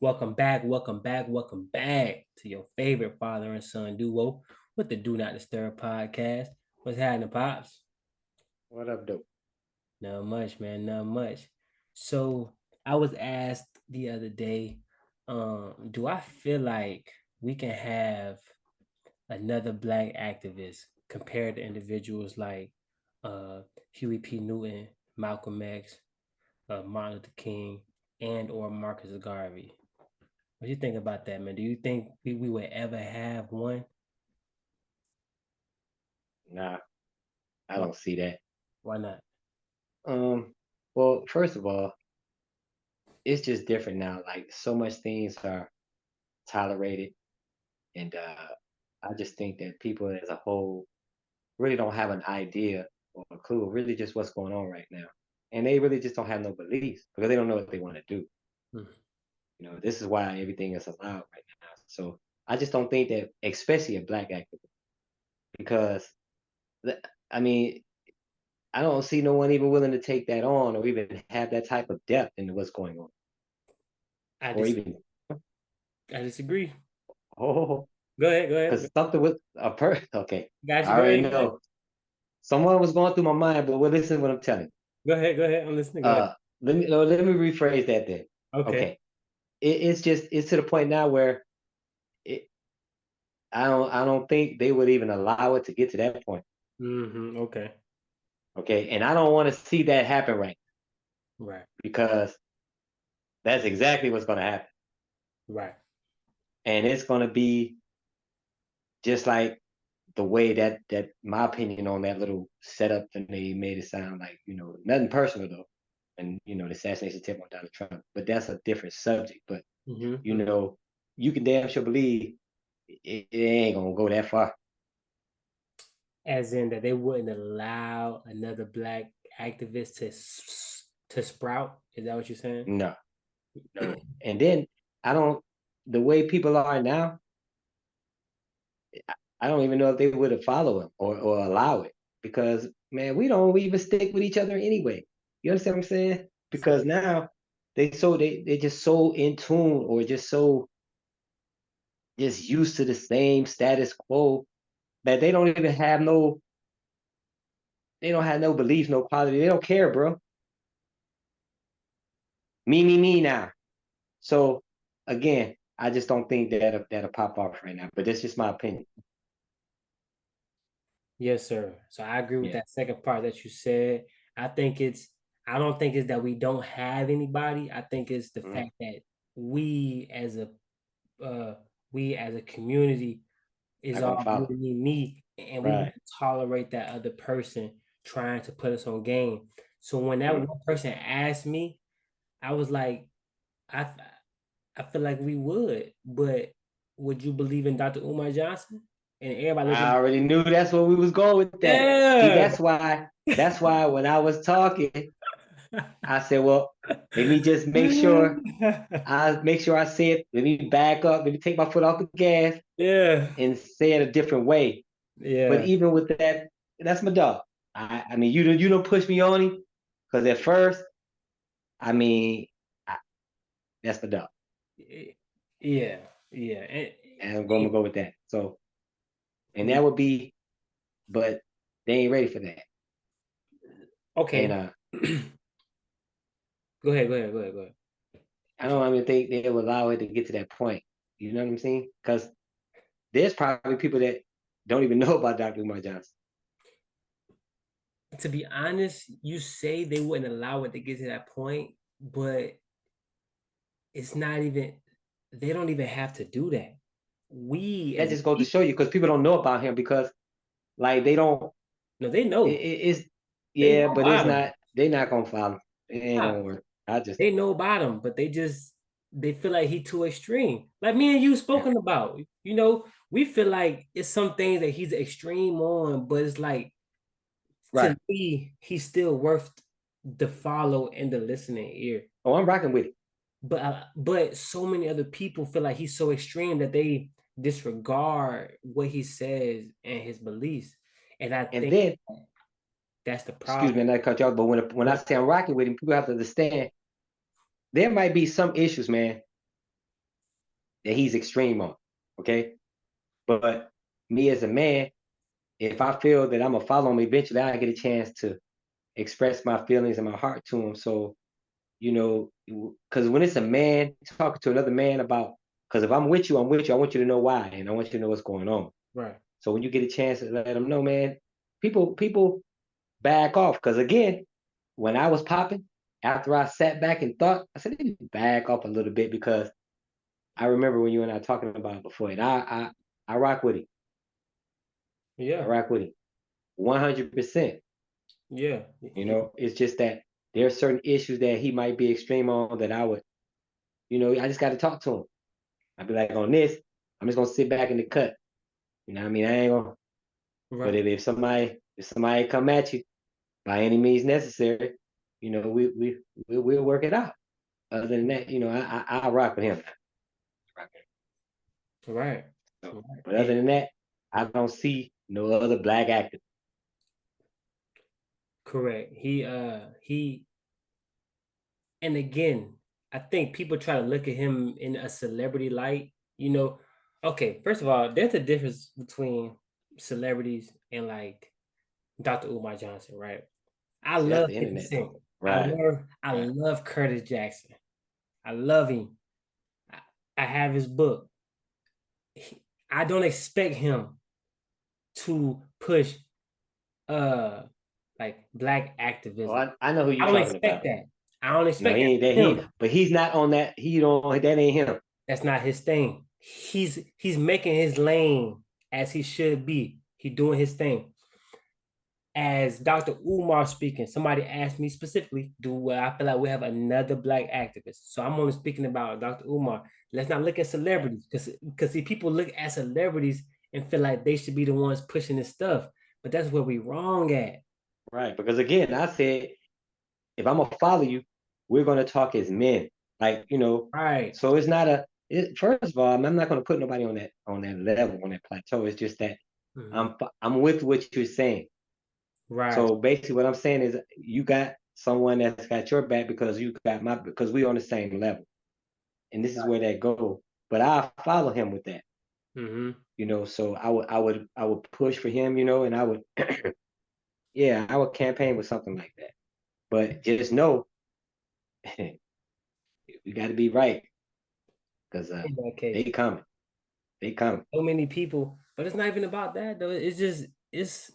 welcome back to your favorite father and son duo with the Do Not Disturb podcast. What's happening, Pops? What up, though? Not much, man, not much. So I was asked the other day, do I feel like we can have another black activist compared to individuals like uh Huey P. Newton, Malcolm X, Martin Luther King, and or Marcus Garvey? What do you think about that, man? Do you think we would ever have one? Nah, I Why, don't see that. why not? Um, well, first of all, it's just different now. Like so much things are tolerated, and I just think that people as a whole really don't have an idea or a clue, really just what's going on right now, and they really just don't have no beliefs because they don't know what they want to do. Hmm. This is why everything is allowed right now. So I just don't think that, especially a black activist, because I mean, I don't see no one even willing to take that on or even have that type of depth into what's going on. I Or dis even, I disagree. oh, Go ahead, go ahead. because something with a person, okay, Got you. I Go already ahead, go ahead. know. Someone was going through my mind, but well, listen to what I'm telling Go ahead, go ahead. I'm listening. you. Go ahead. Let me rephrase that then. Okay. Okay. It's to the point now where it, I don't think they would even allow it to get to that point. Okay. Okay. And I don't want to see that happen right Right. because that's exactly what's going to happen. Right. And it's going to be just like the way that my opinion on that little setup and they made it sound like nothing personal though, and the assassination attempt on Donald Trump, but that's a different subject. But you Mm-hmm. know, you can damn sure believe it ain't gonna go that far. As in that they wouldn't allow another black activist to sprout. Is that what you're saying? No, no. And then I don't. The way people are now, I don't even know if they would have followed him or allow it because man, we don't even stick with each other anyway. You understand what I'm saying? Because now they just so in tune or just so just used to the same status quo that they don't have no beliefs, no quality. They don't care, bro. Me now. So again, I just don't think that'll pop off right now. But that's just my opinion. Yes, sir. So I agree with Yeah. that second part that you said. I think it's, I don't think it's that we don't have anybody. I think it's the Mhm. fact that we as a uh we as a community is Not gonna all follow. me, and we Right. won't tolerate that other person trying to put us on game. So when that Mm. one person asked me, I was like, I I feel like we would, but would you believe in Dr. Umar Johnson? And everybody looked at I me, already knew that's where we was going with that. See, yeah. that's why when I was talking, I said, well, let me just make sure I say it. Let me back up. Let me take my foot off the gas Yeah, and say it a different way. But yeah, even with that, that's my dog. I mean, you don't push me on him because at first, I mean, I, that's my dog, yeah, yeah. and I'm gonna go with that. So, and We that would be, but they ain't ready for that. And okay. Go ahead, go ahead, go ahead, go ahead. I don't even think they will allow it to get to that point. You know what I'm saying? Because there's probably people that don't even know about Dr. Umar Johnson. To be honest, you say they wouldn't allow it to get to that point, but it's not even, they don't even have to do that. We That as a just goes to show people, you because people don't know about him because like they don't. no, they know. It's They yeah, know but it's about him. not. They're not gonna follow. It ain't Nah, gonna work. I just they know about him, but they feel like he too extreme. Like me and you yeah. spoken about. We feel like it's some things that he's extreme on, but it's like to Right. me, he's still worth the follow and the listening ear. Oh, I'm rocking with it. But so many other people feel like he's so extreme that they disregard what he says and his beliefs. And I And think then, that's the excuse problem. me, not cut you off, but when I But say I'm rocking with him, people have to understand there might be some issues, man, that he's extreme on. Okay, but me as a man, if I feel that I'm gonna follow him, eventually I get a chance to express my feelings and my heart to him. So because when it's a man talking to another man about, because if I'm with you, I'm with you. I want you to know why, and I want you to know what's going on. Right. So when you get a chance to let them know, man, people back off. Because again, when I was popping, after I sat back and thought, I said, "Let me back off a little bit," because I remember when you and I talking about it before, and I rock with him. I Yeah. rock with him 100%. Yeah. It's just that there are certain issues that he might be extreme on that I would, I just got to talk to him. I'd be like, on this, I'm just gonna sit back in the cut. You know what I mean? I ain't gonna. But Right. if somebody come at you by any means necessary, we'll work it out. Other than that, I rock with him. Rock with him. Right. So, Right. but other than that, I don't see no other black actor. Correct. He and again, I think people try to look at him in a celebrity light. Okay, first of all, there's a difference between celebrities and like Dr. Umar Johnson, right? I See, that's love the 50 internet Cent. though. I Right, love I right. love Curtis Jackson. I love him. I, I have his book. I don't expect him to push uh like black Oh, activism. I know who I you don't talking expect about. that. I don't No, expect he that ain't that from he, him. but he's not on that. He don't. That ain't him. That's not his thing. He's making his lane as he should be. He doing his thing. As Dr. Umar speaking, somebody asked me specifically, do I feel like we have another black activist? So I'm only speaking about Dr. Umar. Let's not look at celebrities because see, people look at celebrities and feel like they should be the ones pushing this stuff. But that's where we wrong at. Right, because again, I said if I'm gonna follow you, we're gonna talk as men. Like, Right. so it's not a first of all, I'm not gonna put nobody on that level, on that plateau. It's just that Mhm. I'm with what you're saying. Right. So basically what I'm saying is you got someone that's got your back because you got my because we on the same level. And this is where that go. But I follow him with that. Hmm. So I would push for him, and I would yeah, I would campaign with something like that. But just know we got to be right because In that they case, coming. They coming. so many people, but it's not even about that though. It's just it's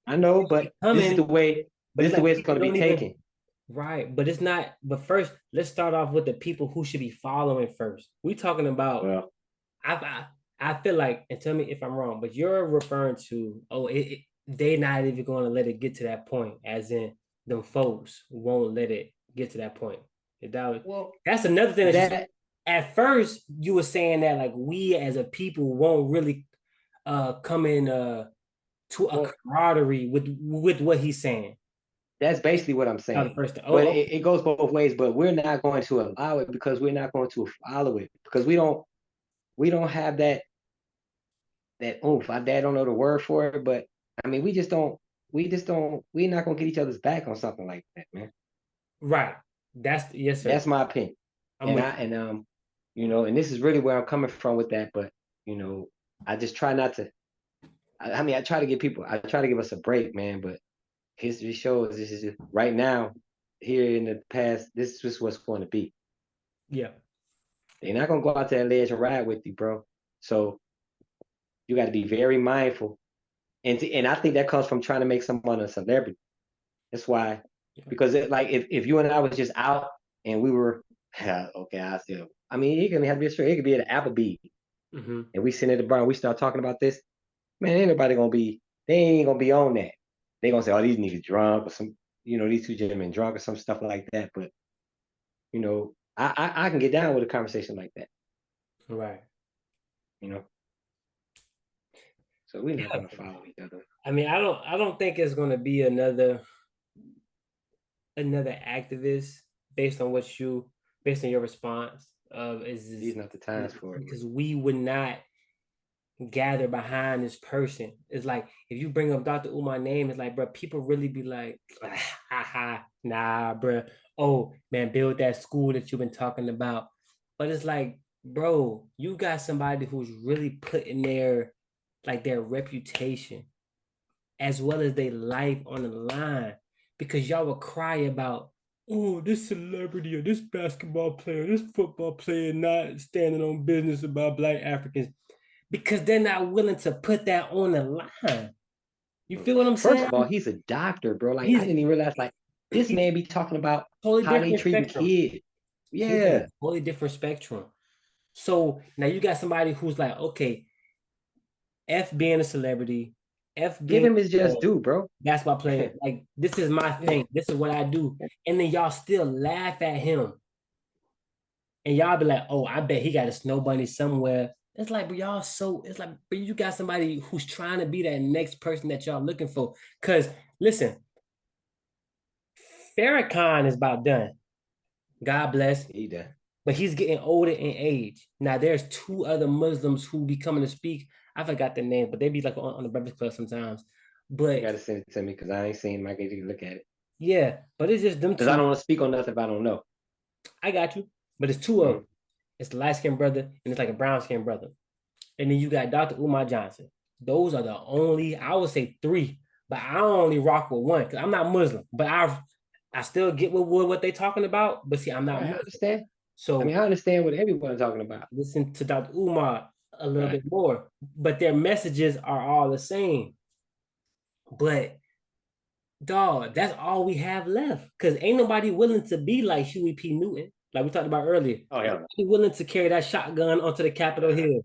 I know, but this is the coming, way. but This it's is the like way it's people going to be don't even. taken. Right, but it's not. But first, let's start off with the people who should be following first. We talking about. Well, I I feel like, and tell me if I'm wrong, but you're referring to they not even going to let it get to that point, as in them folks won't let it get to that point. well, That's another thing that you. that At first, you were saying that like we as a people won't really come in to a well, camaraderie with what he's saying. that's basically what I'm That was saying. the first thing. But Oh, it goes both ways. But we're not going to allow it because we're not going to follow it because we don't have that oomph. I don't know the word for it, but I mean we're not gonna get each other's back on something like that, man. right. That's yes, sir. That's my opinion. I'm And with I and and this is really where I'm coming from with that, but you know, I just try not to I mean I try to give us a break, man, but history shows this is just, right now, here in the past, this is just what's going to be. you. Yeah. They're not gonna go out to that ledge and ride with you, bro. So you got to be very mindful, and I think that comes from trying to make someone a celebrity. That's why, Yeah. because like if you and I was just out and we were, okay, I still, I mean, it can have to be a straight, it could be at Applebee's, Mm-hmm. and we sitting at the bar and we start talking about this, man, ain't nobody gonna be, they ain't gonna be on that. They gonna say, oh, these niggas drunk or some, these two gentlemen drunk or some stuff like that. But I can get down with a conversation like that, Right. you know. So we're not gonna follow each other. I mean, I don't think it's going to be another activist based on based on your response of These not the times for it. because we would not gather behind this person. It's like if you bring up Dr. Umar name, it's like, bro, people really be like, haha, nah, bro. Oh man, build that school that you've been talking about. But it's like bro, you got somebody who's really putting their reputation as well as their life on the line because y'all will cry about, oh, this celebrity or this basketball player, this football player not standing on business about black Africans because they're not willing to put that on the line. You feel what I'm First saying? of all, he's a doctor, bro. Like I He's didn't even realize like this he's man be talking about totally how they different treating spectrum. kids. Yeah, Yeah, totally different spectrum. So now you got somebody who's like, okay, F being a celebrity, F give being him his a just due, bro. basketball player. Like, this is my Yeah, thing. This is what I do. And then y'all still laugh at him. And y'all be like, oh, I bet he got a snow bunny somewhere. It's like, but y'all it's like, but you got somebody who's trying to be that next person that y'all looking for. Because listen, Farrakhan is about done. God bless. he done. But he's getting older in age. Now there's two other Muslims who be coming to speak. I forgot their name, but they be like on the Breakfast Club sometimes. You But gotta send it to me because I ain't seen him. I get to look at it yeah, but it's just them because I two. don't want to speak on nothing if I don't know. I got you. But it's two of them. Mm. It's the light skinned brother and it's like a brown skinned brother. And then you got Dr. Umar Johnson. Those are the only, I would say three, but I only rock with one because I'm not Muslim. But I still get what they talking about. But see, I'm not Right, I Muslim. understand. I mean, So I understand what everyone's talking about. listen to Dr. Umar a little Right. bit more. But their messages are all the same. But dog, that's all we have left. Cause ain't nobody willing to be like Huey P. Newton, like we talked about earlier. Oh hell Nobody willing to carry that shotgun onto the Capitol no. Hill. Mm-mm.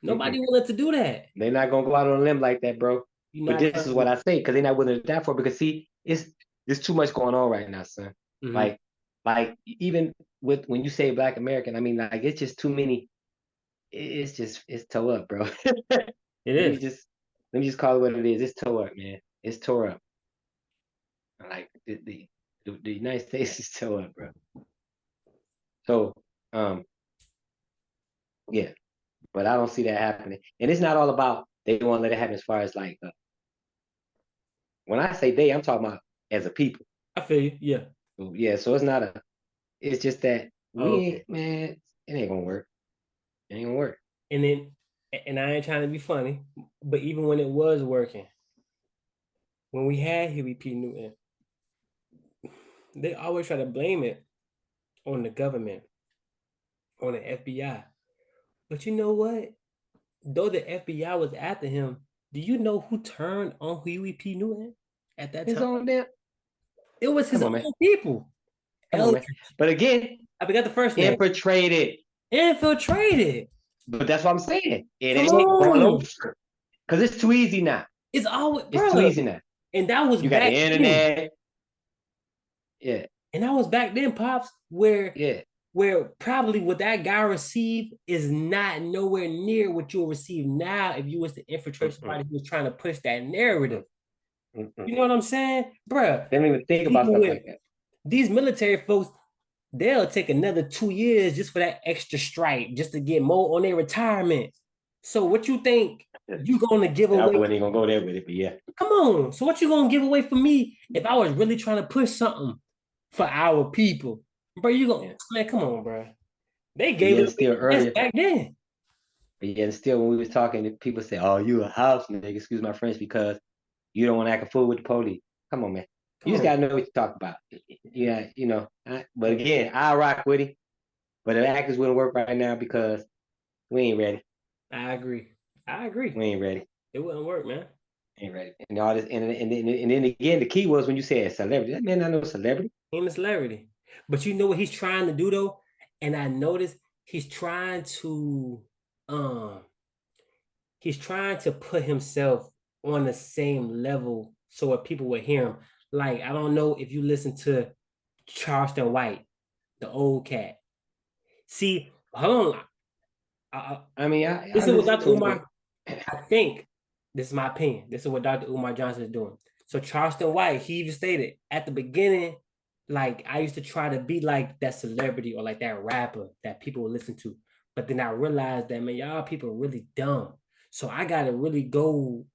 Nobody willing to do that. They're not gonna go out on a limb like that, bro. You're But not this trying is to. what I say because they're not willing to die for it. Because see, it's there's too much going on right now, son. Mhm. Like, like even with when you say Black American, I mean, like it's just too many. It's just it's toe up, bro. It let me is. just let me just call it what it is. It's toe up, man. It's tore up. Like the United States is toe up, bro. So um yeah, but I don't see that happening. And it's not all about they want to let it happen as far as like when I say they, I'm talking about as a people. I feel you. Yeah. So, yeah, so it's not a. It's just that we Oh, okay. ain't, man. It ain't gonna work. It ain't gonna work. And then, and I ain't trying to be funny, but even when it was working, when we had Huey P. Newton, they always try to blame it on the government, on the FBI. But you know what? Though the FBI was after him, do you know who turned on Huey P. Newton at that His time? own damn. It was his Come on, man. own people. Come on, man. Eldridge. But again, I forgot the first name. infiltrated. Infiltrated. But that's what I'm saying. It Come ain't going on. over because it's too easy now. It's always, It's bro. too easy now. And that was You got back the then. internet. Yeah, And that was back then, Pops, where yeah. probably what that guy received is not nowhere near what you'll receive now if you was to infiltrate Mm-mm, somebody who was trying to push that mm-mm, narrative. mm-mm. You know what I'm saying? Bruh, They don't even think about people stuff with like that. these military folks, they'll take another 2 years just for that extra stripe, just to get more on their retirement. So what you think you gonna give I away? wasn't even gonna go there with it, but yeah. Come on. So what you gonna give away for me if I was really trying to push something for our people? Bro, you gonna Yeah. man, come on, bro. They But gave yet it and still away just earlier, back then. but yet and still when we was talking, people say, "Oh, you a house nigga." Excuse my French because you don't want to act a fool with the police. Come on, man. You Come just on. gotta know what you talk about. Yeah, you know. But again, I rock with him. But the actors wouldn't work right now because we ain't ready. I agree. I agree. We ain't ready. It wouldn't work, man. Ain't ready. And all this, and then again, the key was when you said celebrity. That man not no celebrity. Ain't a celebrity. But you know what he's trying to do though? And I noticed um he's trying to put himself on the same level so that people will hear him. Like, I don't know if you listen to Charleston White, the old cat. See, hold on. I mean, I This is what listen Dr. to him, but Umar, I think, this is my opinion. This is what Dr. Umar Johnson is doing. So Charleston White, he even stated at the beginning, like, I used to try to be like that celebrity or like that rapper that people would listen to. But then I realized that, man, y'all people are really dumb. So I got to really go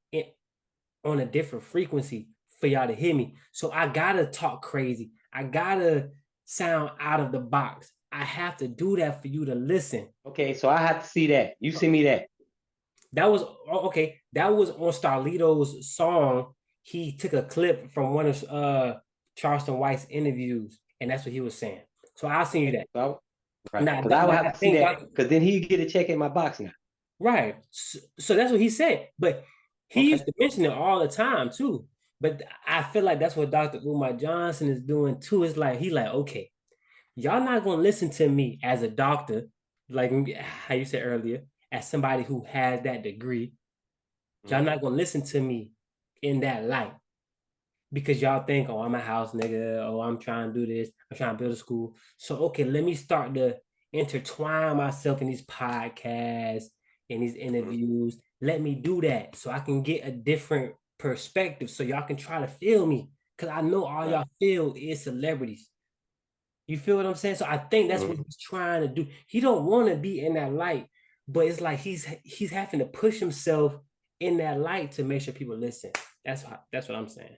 on a different frequency for y'all to hear me. So I got to talk crazy. I got to sound out of the box. I have to do that for you to listen. Okay, so I have to see that. You send me that. That was okay. That was on Starlito's song. He took a clip from one of Charleston White's interviews, and that's what he was saying. So I'll send you Okay, that. so right, Now, because I would now have I to see think that Dr. because then he get a check in my box now. Right. So that's what he said. But he used Okay. to mention it all the time too. But I feel like that's what Dr. Umar Johnson is doing too. It's like he like, okay, y'all not gonna listen to me as a doctor, like how you said earlier, as somebody who has that degree. Y'all Mm-hmm. not gonna listen to me in that light because y'all think, oh, I'm a house nigga, oh, I'm trying to do this, I'm trying to build a school. So okay, let me start to intertwine myself in these podcasts, in these Mm-hmm. interviews. Let me do that so I can get a different perspective so y'all can try to feel me. Cause I know all Right. y'all feel is celebrities. You feel what I'm saying? So I think that's what Mm-hmm. he's trying to do. He don't want to be in that light, but it's like he's having to push himself in that light to make sure people listen. That's what I'm saying.